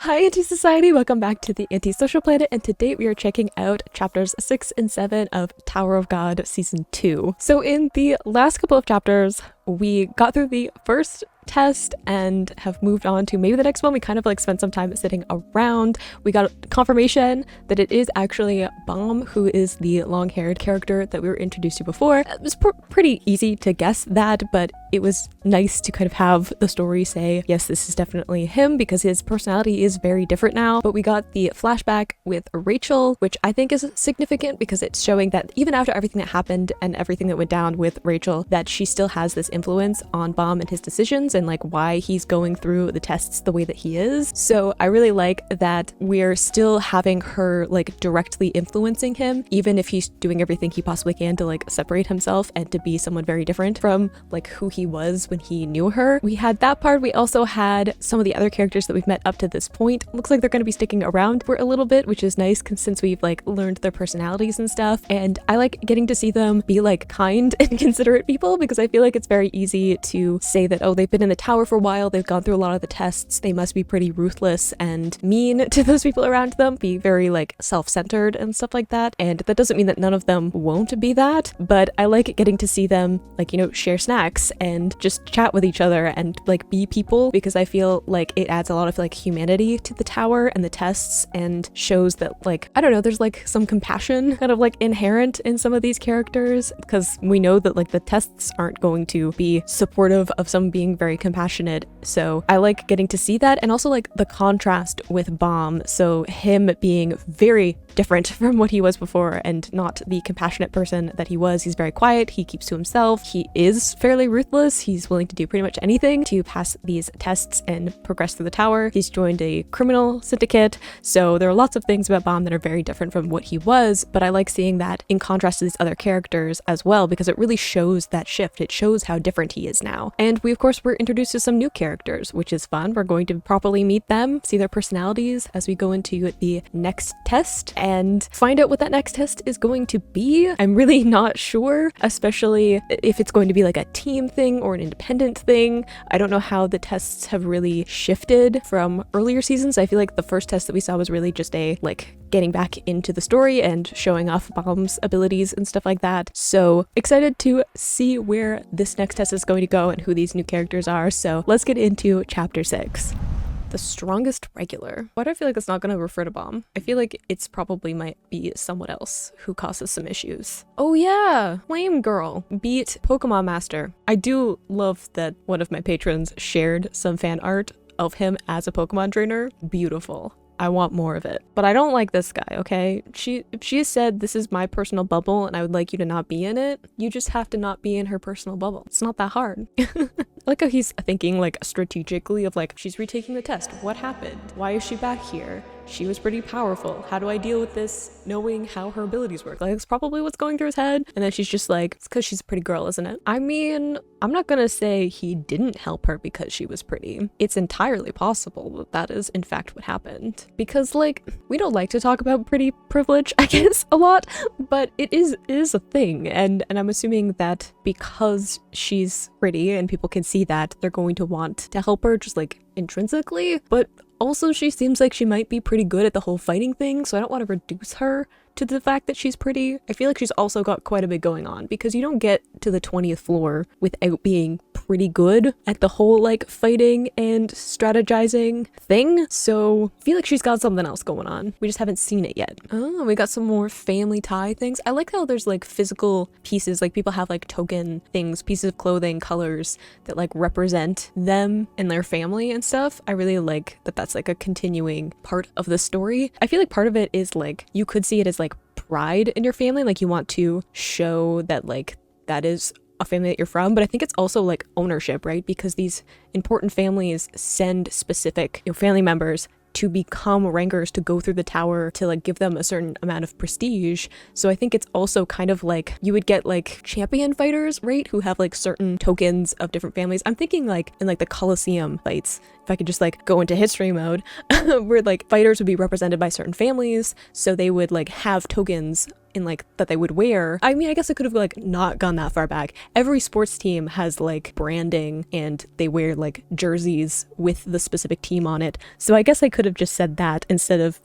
Hi Anti-Society, welcome back to the Anti-Social Planet, and today we are checking out chapters 6 and 7 of Tower of God Season 2. So in the last couple of chapters, we got through the first test and have moved on to maybe the next one. We kind of like spent some time sitting around. We got confirmation that it is actually Baam who is the long-haired character that we were introduced to before. It was pretty easy to guess that, but it was nice to kind of have the story say, yes, this is definitely him, because his personality is very different now. But we got the flashback with Rachel, which I think is significant because it's showing that even after everything that happened and everything that went down with Rachel, that she still has this influence on Baam and his decisions and like why he's going through the tests the way that he is. So I really like that we're still having her like directly influencing him, even if he's doing everything he possibly can to like separate himself and to be someone very different from like who he was when he knew her. We had that part. We also had some of the other characters that we've met up to this point. Looks like they're going to be sticking around for a little bit, which is nice since we've like learned their personalities and stuff. And I like getting to see them be like kind and considerate people, because I feel like it's very easy to say that, oh, they've been in the tower for a while, they've gone through a lot of the tests, they must be pretty ruthless and mean to those people around them, be very like self-centered and stuff like that. And that doesn't mean that none of them won't be that, but I like getting to see them like, you know, share snacks and just chat with each other and like be people, because I feel like it adds a lot of like humanity to the tower and the tests and shows that like, I don't know, there's like some compassion kind of like inherent in some of these characters, because we know that like the tests aren't going to be supportive of some being very compassionate. So I like getting to see that, and also like the contrast with Baam. So him being very different from what he was before and not the compassionate person that he was. He's very quiet, he keeps to himself, he is fairly ruthless, he's willing to do pretty much anything to pass these tests and progress through the tower. He's joined a criminal syndicate, so there are lots of things about Baam that are very different from what he was, but I like seeing that in contrast to these other characters as well, because it really shows that shift. It shows how different he is now. And we of course were introduced to some new characters, which is fun. We're going to properly meet them, see their personalities as we go into the next test and find out what that next test is going to be. I'm really not sure, especially if it's going to be like a team thing or an independent thing. I don't know how the tests have really shifted from earlier seasons. I feel like the first test that we saw was really just a like getting back into the story and showing off Baam's abilities and stuff like that. So excited to see where this next test is going to go and who these new characters are. So let's get into chapter 6. The strongest regular. Why do I feel like it's not going to refer to Baam? I feel like it's probably might be someone else who causes some issues. Oh yeah, Flame Girl beat Pokemon Master. I do love that one of my patrons shared some fan art of him as a Pokemon trainer. Beautiful. I want more of it. But I don't like this guy, okay? If she has said this is my personal bubble and I would like you to not be in it, you just have to not be in her personal bubble. It's not that hard. I like how he's thinking like strategically of like, she's retaking the test. What happened? Why is she back here? She was pretty powerful. How do I deal with this knowing how her abilities work? Like, it's probably what's going through his head. And then she's just like, it's because she's a pretty girl, isn't it? I mean, I'm not gonna say he didn't help her because she was pretty. It's entirely possible that that is in fact what happened. Because like, we don't like to talk about pretty privilege, I guess, a lot, but it is a thing. And I'm assuming that because she's pretty and people can see that, they're going to want to help her just like intrinsically. But also, she seems like she might be pretty good at the whole fighting thing, so I don't want to reduce her to the fact that she's pretty. I feel like she's also got quite a bit going on, because you don't get to the 20th floor without being pretty good at the whole like fighting and strategizing thing. So I feel like she's got something else going on. We just haven't seen it yet. Oh, we got some more family tie things. I like how there's like physical pieces, like people have like token things, pieces of clothing, colors that like represent them and their family and stuff. I really like that that's like a continuing part of the story. I feel like part of it is like, you could see it as like pride in your family, like you want to show that like that is a family that you're from, but I think it's also like ownership, right? Because these important families send specific, you know, family members to become rankers, to go through the tower, to like give them a certain amount of prestige. So I think it's also kind of like you would get like champion fighters, right, who have like certain tokens of different families. I'm thinking like in like the Colosseum fights, if I could just like go into history mode, where like fighters would be represented by certain families, so they would like have tokens in like that they would wear. I mean, I guess I could have like not gone that far back. Every sports team has like branding and they wear like jerseys with the specific team on it. So I guess I could have just said that instead of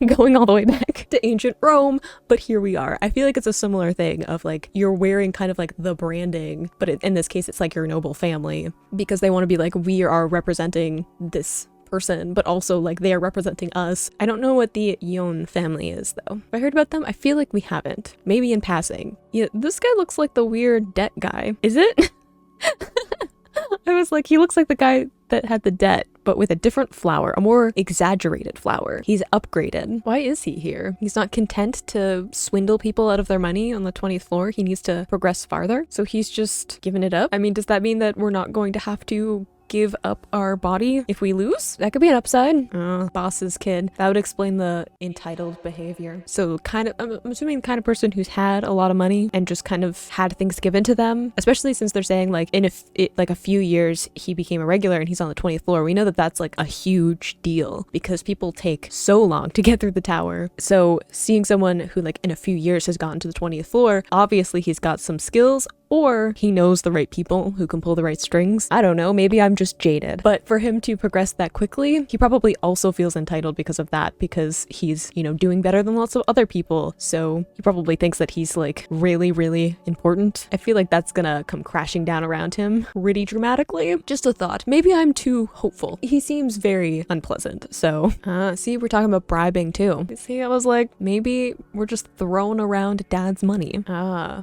going all the way back to ancient Rome, but here we are. I feel like it's a similar thing of like you're wearing kind of like the branding, but in this case it's like your noble family, because they want to be like, we are representing this person, but also like they are representing us. I don't know what the Yon family is though. Have I heard about them? I feel like we haven't. Maybe in passing. Yeah, this guy looks like the weird debt guy. Is it? I was like, he looks like the guy that had the debt, but with a different flower, a more exaggerated flower. He's upgraded. Why is he here? He's not content to swindle people out of their money on the 20th floor. He needs to progress farther. So he's just giving it up. I mean, does that mean that we're not going to have to give up our body if we lose? That could be an upside. Boss's kid. That would explain the entitled behavior. So kind of, I'm assuming the kind of person who's had a lot of money and just kind of had things given to them, especially since they're saying like in like a few years he became a regular and he's on the 20th floor. We know that that's like a huge deal because people take so long to get through the tower. So seeing someone who like in a few years has gotten to the 20th floor, obviously he's got some skills, or he knows the right people who can pull the right strings. I don't know, maybe I'm just jaded. But for him to progress that quickly, he probably also feels entitled because of that, because he's, you know, doing better than lots of other people. So he probably thinks that he's like really, really important. I feel like that's gonna come crashing down around him pretty dramatically. Just a thought. Maybe I'm too hopeful. He seems very unpleasant. So, see, we're talking about bribing too. See, I was like, maybe we're just throwing around dad's money.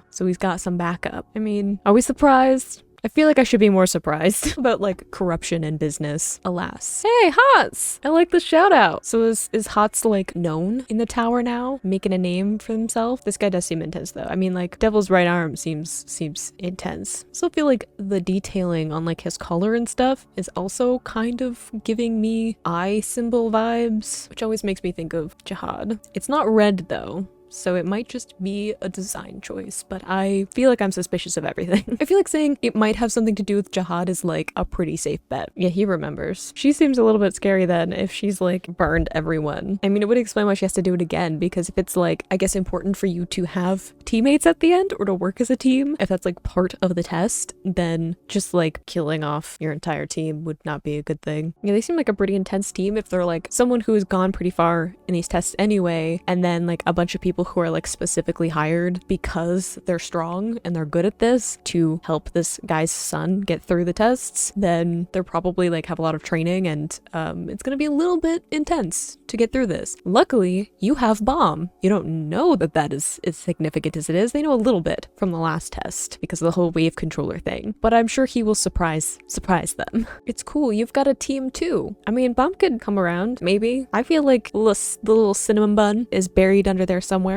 So he's got some backup. I mean, are we surprised? I feel like I should be more surprised about like corruption in business. Alas. Hey, Hots! I like the shout out. So is Hots like known in the tower now? Making a name for himself? This guy does seem intense though. I mean, like Devil's right arm seems intense. So I feel like the detailing on like his collar and stuff is also kind of giving me eye symbol vibes, which always makes me think of jihad. It's not red though, so it might just be a design choice, but I feel like I'm suspicious of everything. I feel like saying it might have something to do with jihad is like a pretty safe bet. Yeah, he remembers. She seems a little bit scary then if she's like burned everyone. I mean, it would explain why she has to do it again, because if it's like, I guess, important for you to have teammates at the end or to work as a team, if that's like part of the test, then just like killing off your entire team would not be a good thing. Yeah, they seem like a pretty intense team if they're like someone who has gone pretty far in these tests anyway, and then like a bunch of people who are like specifically hired because they're strong and they're good at this to help this guy's son get through the tests, then they're probably like have a lot of training, and it's gonna be a little bit intense to get through this. Luckily, you have Baam. You don't know that that is as significant as it is. They know a little bit from the last test because of the whole wave controller thing, but I'm sure he will surprise them. It's cool. You've got a team too. I mean, Baam could come around, maybe. I feel like the little cinnamon bun is buried under there somewhere.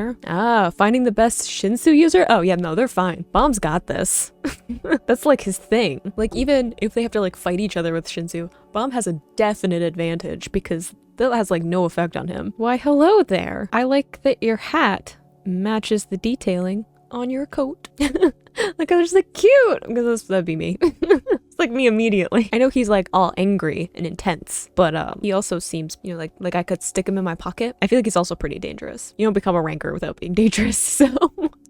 Finding the best shinsu user? Oh yeah, no, they're fine. Baam's got this. That's like his thing. Like even if they have to like fight each other with shinsu, Baam has a definite advantage because that has like no effect on him. Why, hello there. I like that your hat matches the detailing on your coat. Like, I was like, cute, because that'd be me. It's like me immediately. I know he's like all angry and intense, but he also seems, you know, like I could stick him in my pocket. I feel like he's also pretty dangerous. You don't become a ranker without being dangerous, so.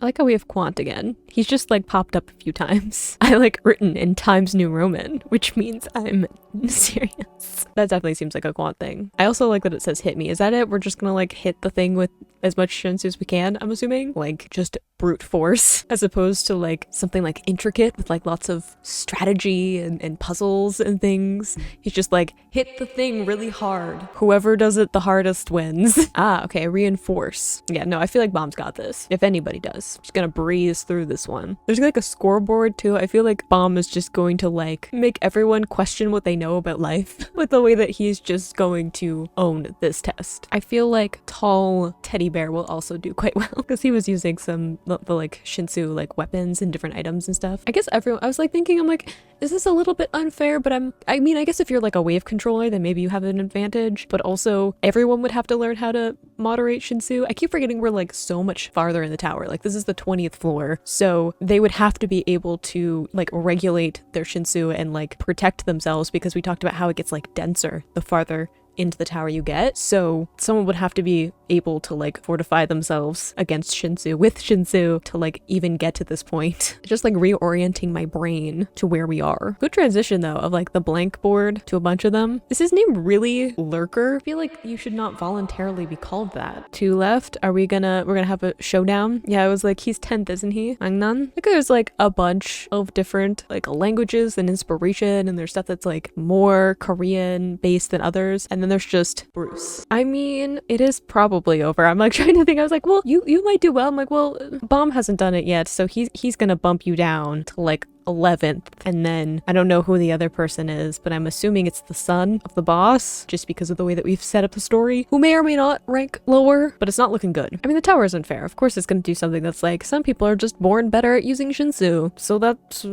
I like how we have Quant again. He's just like popped up a few times. I like written in Times New Roman, which means I'm serious. That definitely seems like a Quant thing. I also like that it says hit me. Is that it? We're just gonna like hit the thing with as much shinsu as we can, I'm assuming? Like just brute force, as opposed to like something like intricate with like lots of strategy and puzzles and things. He's just like, hit the thing really hard. Whoever does it the hardest wins. Okay, reinforce. Yeah, no, I feel like Baam's got this. If anybody does. Just gonna breeze through this one. There's like a scoreboard too. I feel like Baam is just going to like make everyone question what they know about life with the way that he's just going to own this test. I feel like tall teddy bear will also do quite well because he was using some the like shinsu like weapons and different items and stuff. I guess everyone, I was like thinking, I'm like, is this a little bit unfair? But I mean, I guess if you're like a wave controller, then maybe you have an advantage, but also everyone would have to learn how to moderate shinsu. I keep forgetting we're like so much farther in the tower. Like this is the 20th floor. So they would have to be able to like regulate their shinsu and like protect themselves, because we talked about how it gets like denser the farther into the tower you get. So someone would have to be able to like fortify themselves against shinsu with shinsu to like even get to this point. Just like reorienting my brain to where we are. Good transition though of like the blank board to a bunch of them. Is his name really Lurker? I feel like you should not voluntarily be called that. Two left. We're gonna have a showdown. Yeah, it was like he's 10th, isn't he? Angnan? Like there's like a bunch of different like languages and inspiration, and there's stuff that's like more Korean based than others, and then there's just Bruce. I mean, it is probably over. I'm like trying to think. I was like, well, you might do well. I'm like, well, Baam hasn't done it yet, so he's gonna bump you down to like 11th, and then I don't know who the other person is, but I'm assuming it's the son of the boss, just because of the way that we've set up the story, who may or may not rank lower, but it's not looking good. I mean, the tower isn't fair. Of course it's gonna do something that's like, some people are just born better at using shinsu, so that's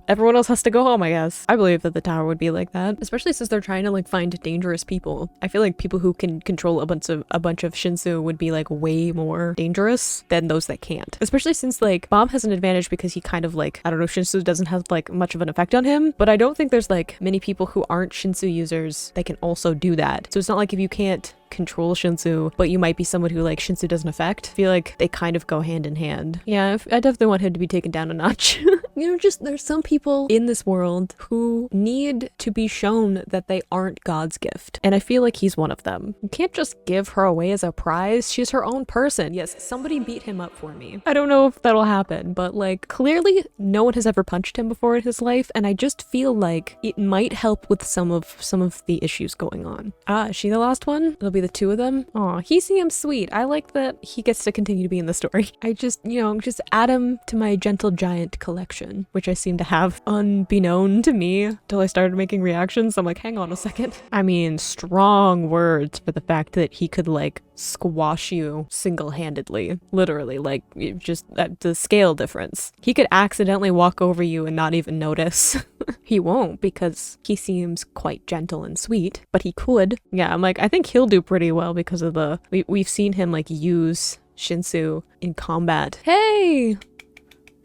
everyone else has to go home, I guess. I believe that the tower would be like that, especially since they're trying to like find dangerous people. I feel like people who can control a bunch of shinsu would be like way more dangerous than those that can't, especially since like Baam has an advantage because he kind of like, I don't know, shinsu doesn't have like much of an effect on him, but I don't think there's like many people who aren't shinsu users that can also do that. So it's not like if you can't control shinsu, but you might be someone who like shinsu doesn't affect. I feel like they kind of go hand in hand. Yeah, I definitely want him to be taken down a notch. You know, just there's some people in this world who need to be shown that they aren't God's gift, and I feel like he's one of them. You can't just give her away as a prize. She's her own person. Yes, somebody beat him up for me. I don't know if that'll happen, but like clearly no one has ever punched him before in his life, and I just feel like it might help with some of the issues going on. Is she the last one? It'll be the two of them. Aw, he seems sweet. I like that he gets to continue to be in the story. I just, you know, just add him to my gentle giant collection, which I seem to have unbeknown to me until I started making reactions. I'm like, hang on a second. I mean, strong words for the fact that he could like squash you single-handedly, literally, like just the scale difference. He could accidentally walk over you and not even notice. He won't because he seems quite gentle and sweet, but he could. Yeah, I'm like, I think he'll do pretty well because of we've seen him like use shinsu in combat. Hey!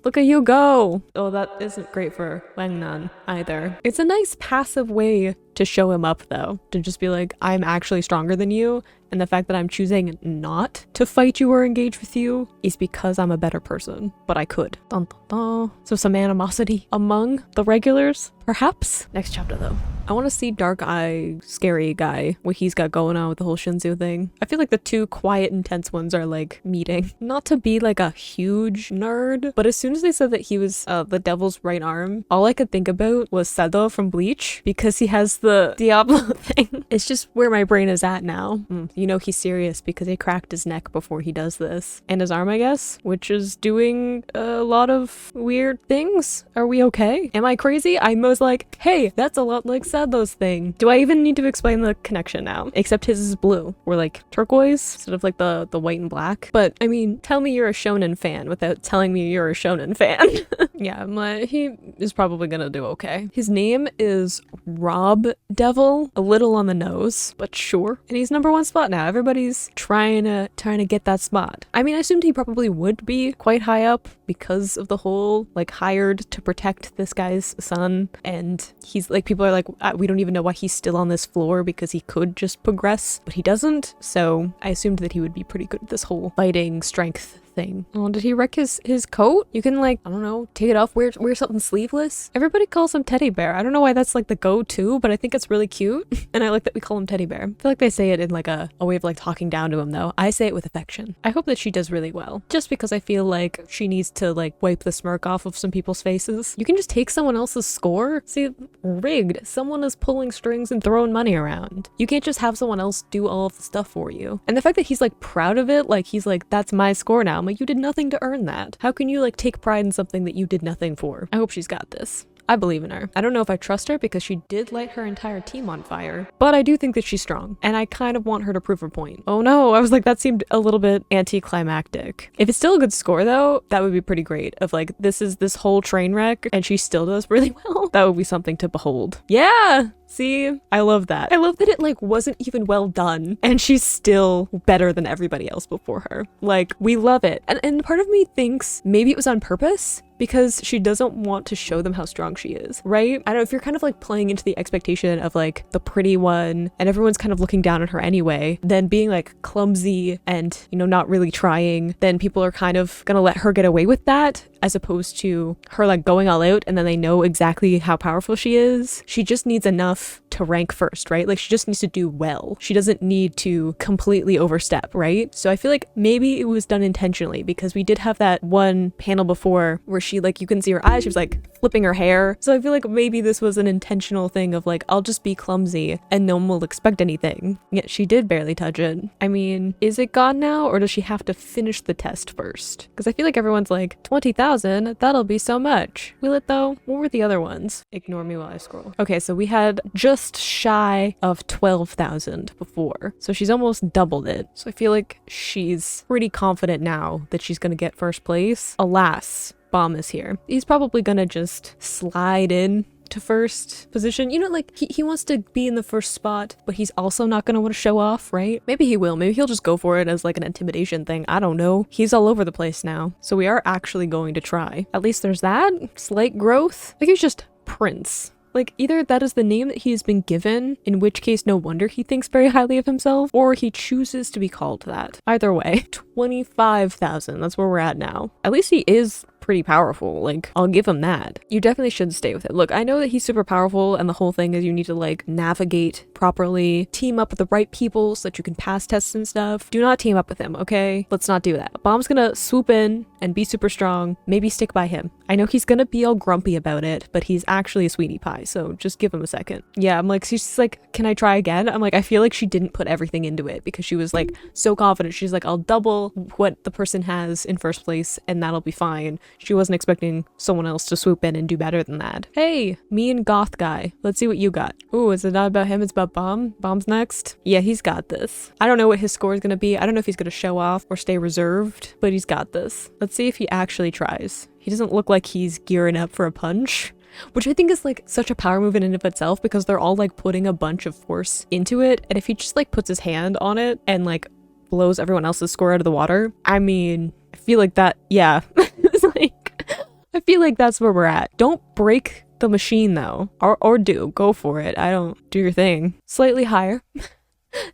Look at you go! Oh, that isn't great for Wangnan either. It's a nice passive way to show him up though, to just be like, I'm actually stronger than you, and the fact that I'm choosing not to fight you or engage with you is because I'm a better person, but I could. Dun, dun, dun. So some animosity among the regulars, perhaps? Next chapter though. I want to see Dark Eye Scary Guy, what he's got going on with the whole shinsu thing. I feel like the two quiet, intense ones are like meeting. Not to be like a huge nerd, but as soon as they said that he was the devil's right arm, all I could think about was Sado from Bleach, because he has the Diablo thing. It's just where my brain is at now. You know he's serious because he cracked his neck before he does this. And his arm, I guess, which is doing a lot of weird things. Are we okay? Am I crazy? I was like, hey, that's a lot like Sado's thing. Do I even need to explain the connection now? Except his is blue, or like turquoise instead of like the white and black. But I mean, tell me you're a shonen fan without telling me you're a shonen fan. Yeah, he is probably gonna do okay. His name is Rob Devil, a little on the nose, but sure. And he's #1 spot now. Everybody's trying to get that spot. I mean, I assumed he probably would be quite high up because of the whole like hired to protect this guy's son, and he's like, people are like, we don't even know why he's still on this floor because he could just progress, but he doesn't. So I assumed that he would be pretty good at this whole fighting strength thing. Oh, did he wreck his coat? You can like, I don't know, take it off, wear something sleeveless. Everybody calls him Teddy Bear. I don't know why that's like the go-to, but I think it's really cute. And I like that we call him Teddy Bear. I feel like they say it in like a way of like talking down to him though. I say it with affection. I hope that she does really well, just because I feel like she needs to like wipe the smirk off of some people's faces. You can just take someone else's score. See, rigged. Someone is pulling strings and throwing money around. You can't just have someone else do all of the stuff for you. And the fact that he's like proud of it, like he's like, that's my score now. I'm like, you did nothing to earn that. How can you like take pride in something that you did nothing for? I hope she's got this. I believe in her. I don't know if I trust her because she did light her entire team on fire, but I do think that she's strong, and I kind of want her to prove her point. Oh no, I was like, that seemed a little bit anticlimactic. If it's still a good score though, that would be pretty great. Of like, this is this whole train wreck and she still does really well. That would be something to behold. Yeah! See, I love that. I love that it like wasn't even well done and she's still better than everybody else before her. Like, we love it. And part of me thinks maybe it was on purpose, because she doesn't want to show them how strong she is, right? I don't know, if you're kind of like playing into the expectation of like the pretty one and everyone's kind of looking down on her anyway, then being like clumsy and, you know, not really trying, then people are kind of gonna let her get away with that, as opposed to her like going all out and then they know exactly how powerful she is. She just needs enough to rank first, right? Like, she just needs to do well. She doesn't need to completely overstep, right? So I feel like maybe it was done intentionally, because we did have that one panel before where she like, you can see her eyes, she was like flipping her hair. So I feel like maybe this was an intentional thing of like, I'll just be clumsy and no one will expect anything. Yet she did barely touch it. I mean, is it gone now, or does she have to finish the test first? Because I feel like everyone's like, 20,000, that'll be so much. Will it though? What were the other ones? Ignore me while I scroll. Okay, so we had just shy of 12,000 before. So she's almost doubled it. So I feel like she's pretty confident now that she's gonna get first place. Alas, Baam is here. He's probably gonna just slide in to first position. You know, like he wants to be in the first spot, but he's also not gonna want to show off, right? Maybe he will. Maybe he'll just go for it as like an intimidation thing. I don't know. He's all over the place now. So we are actually going to try. At least there's that. Slight growth. Like, he's just Prince. Like, either that is the name that he has been given, in which case no wonder he thinks very highly of himself, or he chooses to be called that. Either way, 25,000, that's where we're at now. At least he is pretty powerful, like, I'll give him that. You definitely should stay with it. Look, I know that he's super powerful and the whole thing is you need to like navigate properly, team up with the right people so that you can pass tests and stuff. Do not team up with him, okay? Let's not do that. Baam's gonna swoop in and be super strong. Maybe stick by him. I know he's gonna be all grumpy about it, but he's actually a sweetie pie, so just give him a second. Yeah, I'm like, she's like, can I try again? I'm like, I feel like she didn't put everything into it because she was like so confident. She's like, I'll double what the person has in first place and that'll be fine. She wasn't expecting someone else to swoop in and do better than that. Hey, me and Goth guy. Let's see what you got. Ooh, is it not about him? It's about Baam. Baam's next. Yeah, he's got this. I don't know what his score is gonna be. I don't know if he's gonna show off or stay reserved, but he's got this. Let's see if he actually tries. He doesn't look like he's gearing up for a punch, which I think is like such a power move in and of itself, because they're all like putting a bunch of force into it. And if he just like puts his hand on it and like blows everyone else's score out of the water, I mean, I feel like that, yeah. It's like, I feel like that's where we're at. Don't break the machine though, or do, go for it. I don't, do your thing. Slightly higher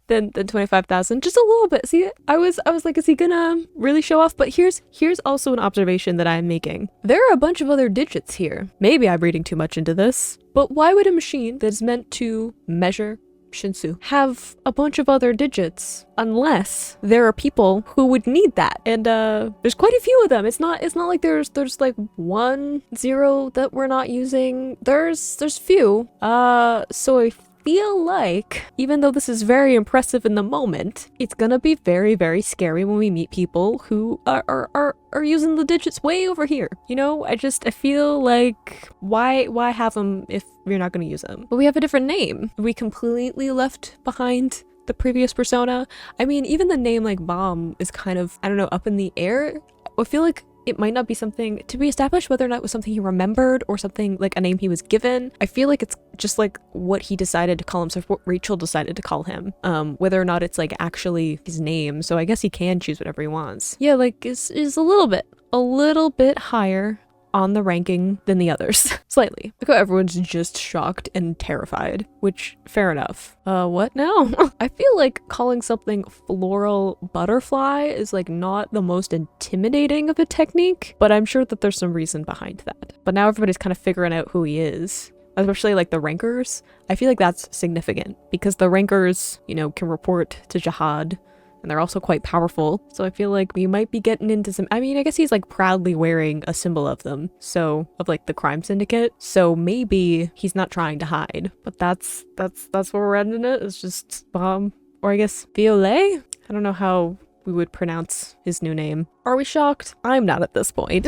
than 25,000, just a little bit. See, I was like, is he gonna really show off? But here's also an observation that I'm making. There are a bunch of other digits here. Maybe I'm reading too much into this, but why would a machine that's meant to measure shinsu have a bunch of other digits unless there are people who would need that? And there's quite a few of them. It's not like there's like 1 0 that we're not using. There's few. So I feel like, even though this is very impressive in the moment, it's gonna be very, very scary when we meet people who are using the digits way over here. You know, I feel like, why have them if you're not gonna use them? But we have a different name. We completely left behind the previous persona. I mean, even the name like Baam is kind of, I don't know, up in the air. I feel like it might not be something to be established, whether or not it was something he remembered or something like a name he was given. I feel like it's just like what he decided to call himself, what Rachel decided to call him, whether or not it's like actually his name. So I guess he can choose whatever he wants. Yeah, like is a little bit higher on the ranking than the others. Slightly. Like how everyone's just shocked and terrified, which fair enough. What now? I feel like calling something floral butterfly is like not the most intimidating of a technique, but I'm sure that there's some reason behind that. But now everybody's kind of figuring out who he is. Especially like the rankers. I feel like that's significant because the rankers, you know, can report to Jihad, and they're also quite powerful. So I feel like we might be getting into some, I mean, I guess he's like proudly wearing a symbol of them. So, of like the crime syndicate. So maybe he's not trying to hide, but that's where we're ending it. It's just Baam, or I guess Violet? I don't know how we would pronounce his new name. Are we shocked? I'm not at this point.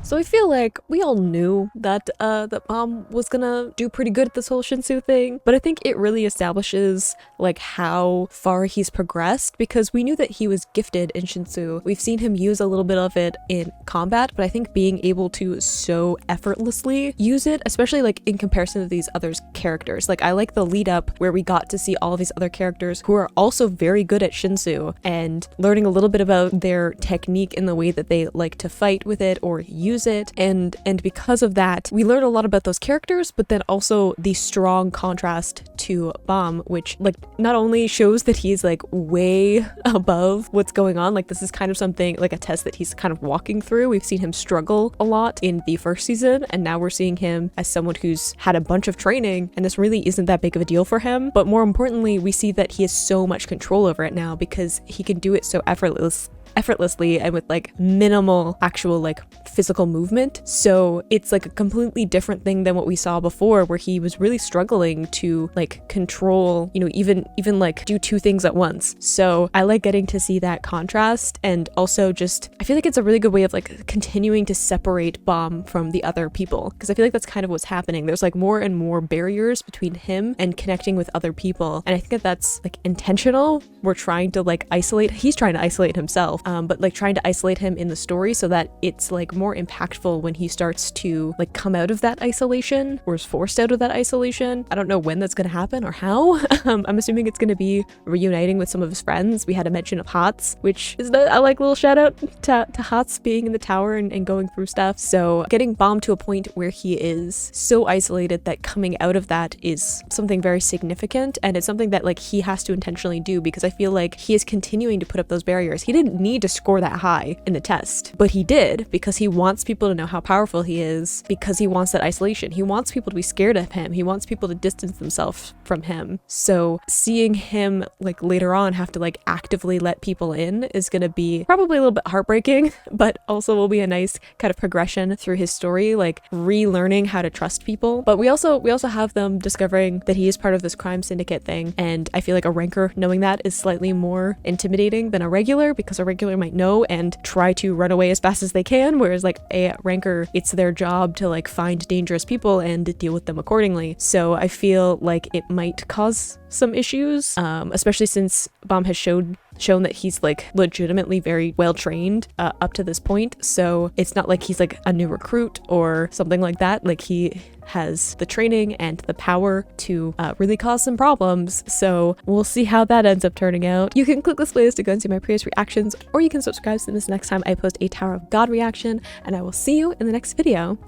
So I feel like we all knew that that Baam was gonna do pretty good at this whole shinsu thing, but I think it really establishes like how far he's progressed, because we knew that he was gifted in shinsu. We've seen him use a little bit of it in combat, but I think being able to so effortlessly use it, especially like in comparison to these other characters, like I like the lead up where we got to see all of these other characters who are also very good at shinsu and learning a little bit about their technique in the way that they like to fight with it or use it, and because of that we learn a lot about those characters, but then also the strong contrast to Baam, which like not only shows that he's like way above what's going on, like this is kind of something like a test that he's kind of walking through. We've seen him struggle a lot in the first season, and now we're seeing him as someone who's had a bunch of training and this really isn't that big of a deal for him. But more importantly, we see that he has so much control over it now because he can do it so effortlessly and with like minimal actual like physical movement. So it's like a completely different thing than what we saw before, where he was really struggling to like control, you know, even like do two things at once. So I like getting to see that contrast, and also just I feel like it's a really good way of like continuing to separate Baam from the other people, because I feel like that's kind of what's happening. There's like more and more barriers between him and connecting with other people, and I think that that's like intentional. We're trying to like he's trying to isolate himself, but like trying to isolate him in the story so that it's like more impactful when he starts to like come out of that isolation or is forced out of that isolation. I don't know when that's going to happen or how. I'm assuming it's going to be reuniting with some of his friends. We had a mention of Hats, which is a like little shout out to Hats being in the tower and going through stuff. So getting Baam to a point where he is so isolated that coming out of that is something very significant, and it's something that like he has to intentionally do, because I feel like he is continuing to put up those barriers. He didn't need to score that high in the test, but he did, because he wants people to know how powerful he is, because he wants that isolation. He wants people to be scared of him. He wants people to distance themselves from him. So seeing him like later on have to like actively let people in is going to be probably a little bit heartbreaking, but also will be a nice kind of progression through his story, like relearning how to trust people. But we also have them discovering that he is part of this crime syndicate thing, and I feel like a ranker knowing that is slightly more intimidating than a regular, because a regular might know and try to run away as fast as they can, whereas like a ranker, it's their job to like find dangerous people and deal with them accordingly. So I feel like it might cause some issues, especially since Baam has shown that he's like legitimately very well trained up to this point. So it's not like he's like a new recruit or something like that. Like he has the training and the power to really cause some problems. So we'll see how that ends up turning out. You can click this playlist to go and see my previous reactions, or you can subscribe to this next time I post a Tower of God reaction, and I will see you in the next video.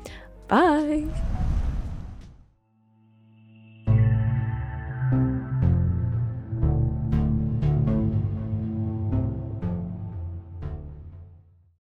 Bye!